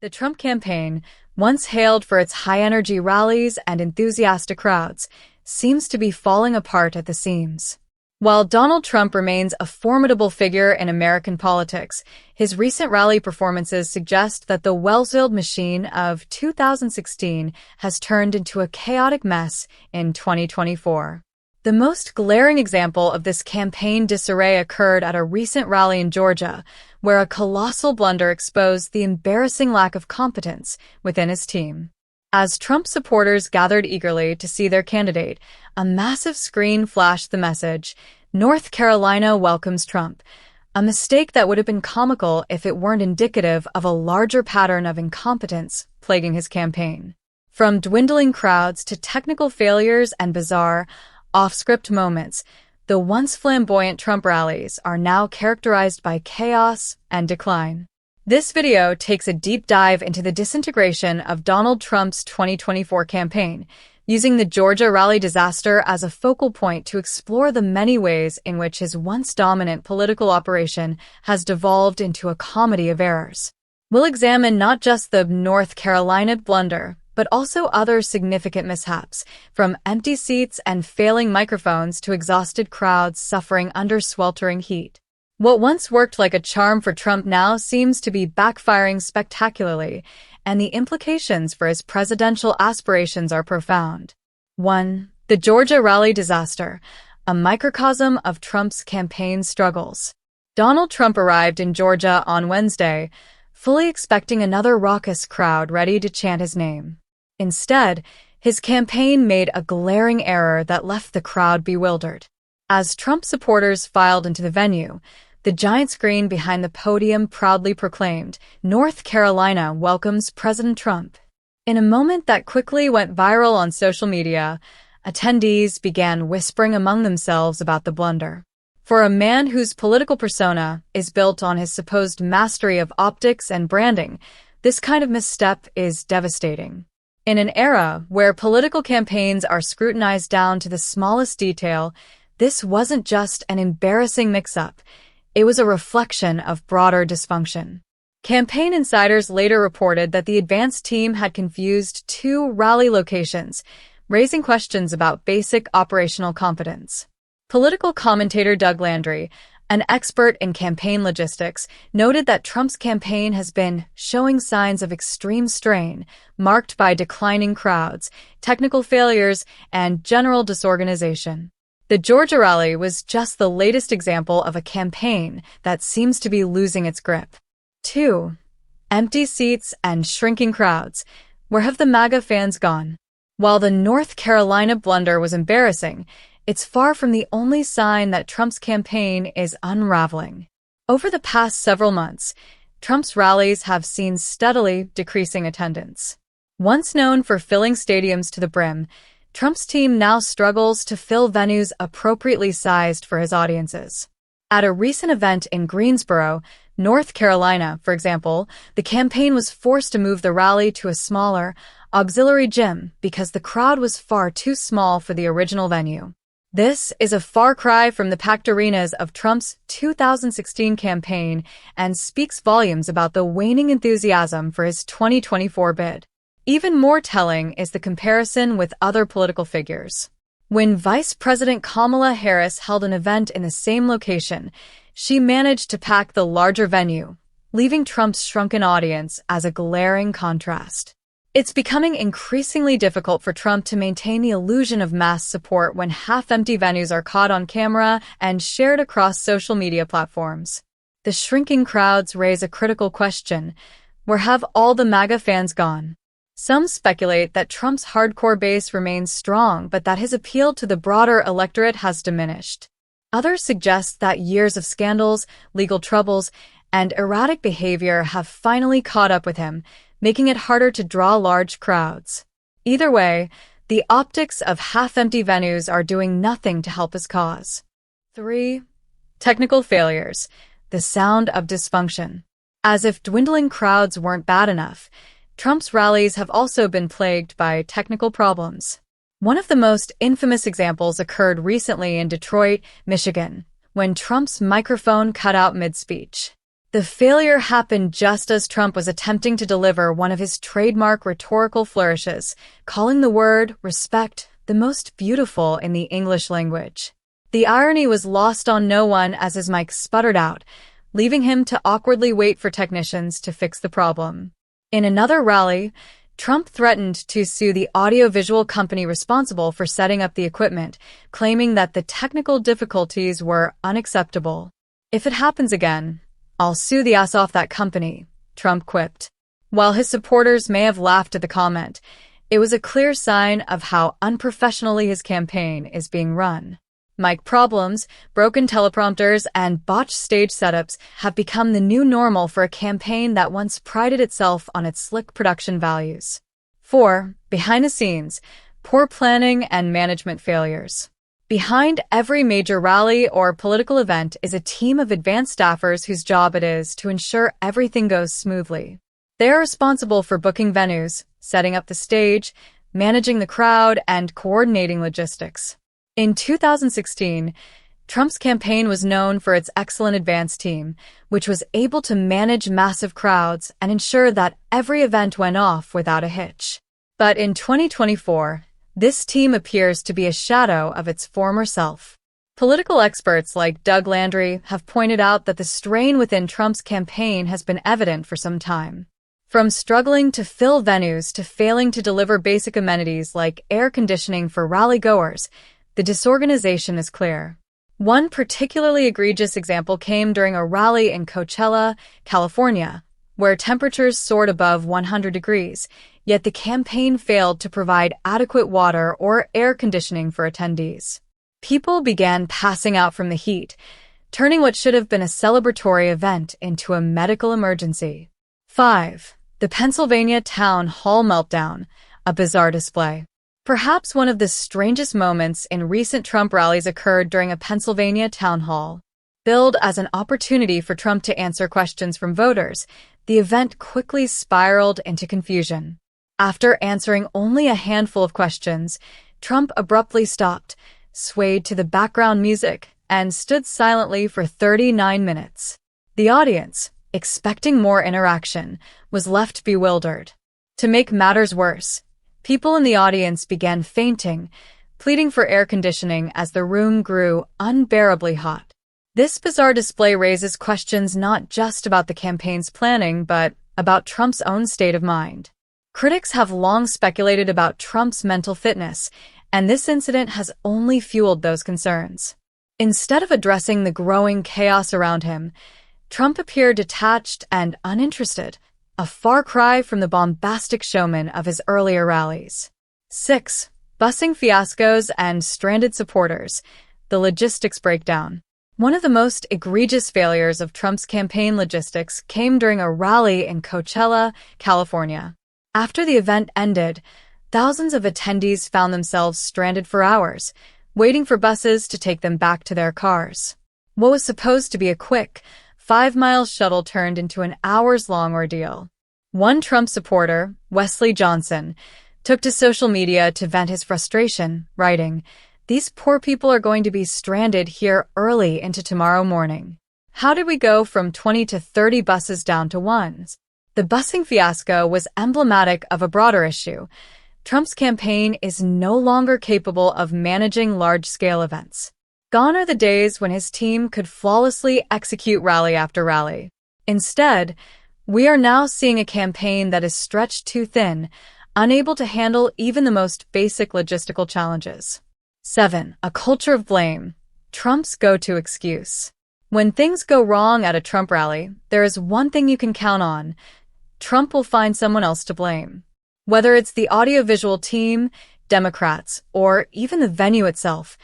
The Trump campaign, once hailed for its high-energy rallies and enthusiastic crowds, seems to be falling apart at the seams. While Donald Trump remains a formidable figure in American politics, his recent rally performances suggest that the well-oiled machine of 2016 has turned into a chaotic mess in 2024. The most glaring example of this campaign disarray occurred at a recent rally in Georgia, where a colossal blunder exposed the embarrassing lack of competence within his team. As Trump supporters gathered eagerly to see their candidate, a massive screen flashed the message, "North Carolina welcomes Trump," a mistake that would have been comical if it weren't indicative of a larger pattern of incompetence plaguing his campaign. From dwindling crowds to technical failures and bizarre, off-script moments, the once flamboyant Trump rallies are now characterized by chaos and decline. This video takes a deep dive into the disintegration of Donald Trump's 2024 campaign, using the Georgia rally disaster as a focal point to explore the many ways in which his once dominant political operation has devolved into a comedy of errors. We'll examine not just the North Carolina blunder, but also other significant mishaps, from empty seats and failing microphones to exhausted crowds suffering under sweltering heat. What once worked like a charm for Trump now seems to be backfiring spectacularly, and the implications for his presidential aspirations are profound. 1. The Georgia rally disaster, a microcosm of Trump's campaign struggles. Donald Trump arrived in Georgia on Wednesday, fully expecting another raucous crowd ready to chant his name. Instead, his campaign made a glaring error that left the crowd bewildered. As Trump supporters filed into the venue, the giant screen behind the podium proudly proclaimed, "North Carolina welcomes President Trump." In a moment that quickly went viral on social media, attendees began whispering among themselves about the blunder. For a man whose political persona is built on his supposed mastery of optics and branding, this kind of misstep is devastating. In an era where political campaigns are scrutinized down to the smallest detail, this wasn't just an embarrassing mix-up. It was a reflection of broader dysfunction. Campaign insiders later reported that the advance team had confused two rally locations, raising questions about basic operational competence. Political commentator Doug Landry, an expert in campaign logistics, noted that Trump's campaign has been showing signs of extreme strain, marked by declining crowds, technical failures, and general disorganization. The Georgia rally was just the latest example of a campaign that seems to be losing its grip. 2. Empty seats and shrinking crowds. Where have the MAGA fans gone? While the North Carolina blunder was embarrassing, it's far from the only sign that Trump's campaign is unraveling. Over the past several months, Trump's rallies have seen steadily decreasing attendance. Once known for filling stadiums to the brim, Trump's team now struggles to fill venues appropriately sized for his audiences. At a recent event in Greensboro, North Carolina, for example, the campaign was forced to move the rally to a smaller, auxiliary gym because the crowd was far too small for the original venue. This is a far cry from the packed arenas of Trump's 2016 campaign and speaks volumes about the waning enthusiasm for his 2024 bid. Even more telling is the comparison with other political figures. When Vice President Kamala Harris held an event in the same location, she managed to pack the larger venue, leaving Trump's shrunken audience as a glaring contrast. It's becoming increasingly difficult for Trump to maintain the illusion of mass support when half-empty venues are caught on camera and shared across social media platforms. The shrinking crowds raise a critical question: where have all the MAGA fans gone? Some speculate that Trump's hardcore base remains strong, but that his appeal to the broader electorate has diminished. Others suggest that years of scandals, legal troubles, and erratic behavior have finally caught up with him, making it harder to draw large crowds. Either way, the optics of half-empty venues are doing nothing to help his cause. 3. Technical failures. The sound of dysfunction. As if dwindling crowds weren't bad enough, Trump's rallies have also been plagued by technical problems. One of the most infamous examples occurred recently in Detroit, Michigan, when Trump's microphone cut out mid-speech. The failure happened just as Trump was attempting to deliver one of his trademark rhetorical flourishes, calling the word respect the most beautiful in the English language. The irony was lost on no one as his mic sputtered out, leaving him to awkwardly wait for technicians to fix the problem. In another rally, Trump threatened to sue the audiovisual company responsible for setting up the equipment, claiming that the technical difficulties were unacceptable. "If it happens again, I'll sue the ass off that company," Trump quipped. While his supporters may have laughed at the comment, it was a clear sign of how unprofessionally his campaign is being run. Mic problems, broken teleprompters, and botched stage setups have become the new normal for a campaign that once prided itself on its slick production values. 4. Behind the scenes, poor planning and management failures. Behind every major rally or political event is a team of advanced staffers whose job it is to ensure everything goes smoothly. They are responsible for booking venues, setting up the stage, managing the crowd, and coordinating logistics. In 2016, Trump's campaign was known for its excellent advance team, which was able to manage massive crowds and ensure that every event went off without a hitch. But in 2024, this team appears to be a shadow of its former self. Political experts like Doug Landry have pointed out that the strain within Trump's campaign has been evident for some time. From struggling to fill venues to failing to deliver basic amenities like air conditioning for rally goers, the disorganization is clear. One particularly egregious example came during a rally in Coachella, California, where temperatures soared above 100 degrees, yet the campaign failed to provide adequate water or air conditioning for attendees. People began passing out from the heat, turning what should have been a celebratory event into a medical emergency. 5. The Pennsylvania Town Hall Meltdown, a bizarre display. Perhaps one of the strangest moments in recent Trump rallies occurred during a Pennsylvania town hall. Billed as an opportunity for Trump to answer questions from voters, the event quickly spiraled into confusion. After answering only a handful of questions, Trump abruptly stopped, swayed to the background music, and stood silently for 39 minutes. The audience, expecting more interaction, was left bewildered. To make matters worse, people in the audience began fainting, pleading for air conditioning as the room grew unbearably hot. This bizarre display raises questions not just about the campaign's planning, but about Trump's own state of mind. Critics have long speculated about Trump's mental fitness, and this incident has only fueled those concerns. Instead of addressing the growing chaos around him, Trump appeared detached and uninterested, a far cry from the bombastic showman of his earlier rallies. 6. Busing fiascos and stranded supporters, the logistics breakdown. One of the most egregious failures of Trump's campaign logistics came during a rally in Coachella, California. After the event ended, thousands of attendees found themselves stranded for hours, waiting for buses to take them back to their cars. What was supposed to be a quick, 5-mile shuttle turned into an hours-long ordeal. One Trump supporter, Wesley Johnson, took to social media to vent his frustration, writing, "These poor people are going to be stranded here early into tomorrow morning. How did we go from 20 to 30 buses down to one?" The busing fiasco was emblematic of a broader issue. Trump's campaign is no longer capable of managing large-scale events. Gone are the days when his team could flawlessly execute rally after rally. Instead, we are now seeing a campaign that is stretched too thin, unable to handle even the most basic logistical challenges. 7. A culture of blame, Trump's go-to excuse. When things go wrong at a Trump rally, there is one thing you can count on: Trump will find someone else to blame. Whether it's the audiovisual team, Democrats, or even the venue itself,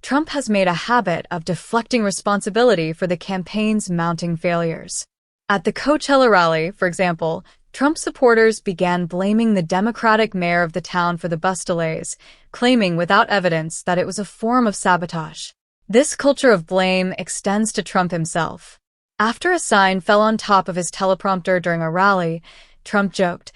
Trump has made a habit of deflecting responsibility for the campaign's mounting failures. At the Coachella rally, for example, Trump supporters began blaming the Democratic mayor of the town for the bus delays, claiming without evidence that it was a form of sabotage. This culture of blame extends to Trump himself. After a sign fell on top of his teleprompter during a rally, Trump joked,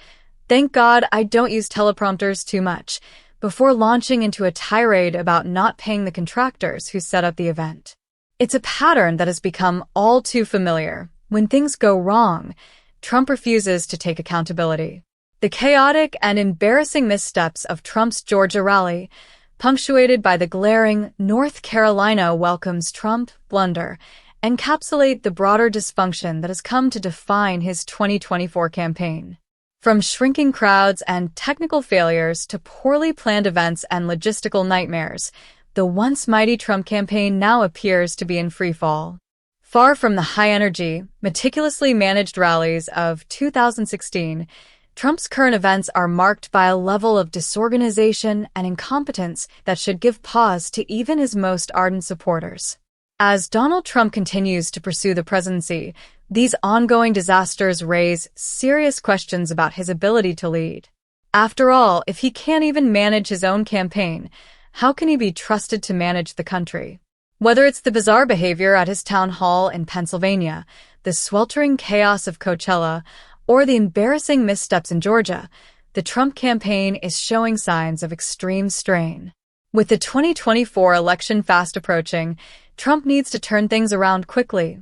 "Thank God I don't use teleprompters too much," before launching into a tirade about not paying the contractors who set up the event. It's a pattern that has become all too familiar, When things go wrong, Trump refuses to take accountability. The chaotic and embarrassing missteps of Trump's Georgia rally, punctuated by the glaring "North Carolina welcomes Trump" blunder, encapsulate the broader dysfunction that has come to define his 2024 campaign. From shrinking crowds and technical failures to poorly planned events and logistical nightmares, the once mighty Trump campaign now appears to be in freefall. Far from the high-energy, meticulously managed rallies of 2016, Trump's current events are marked by a level of disorganization and incompetence that should give pause to even his most ardent supporters. As Donald Trump continues to pursue the presidency, these ongoing disasters raise serious questions about his ability to lead. After all, if he can't even manage his own campaign, how can he be trusted to manage the country? Whether it's the bizarre behavior at his town hall in Pennsylvania, the sweltering chaos of Coachella, or the embarrassing missteps in Georgia, the Trump campaign is showing signs of extreme strain. With the 2024 election fast approaching, Trump needs to turn things around quickly.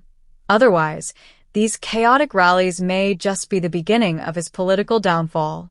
Otherwise, these chaotic rallies may just be the beginning of his political downfall.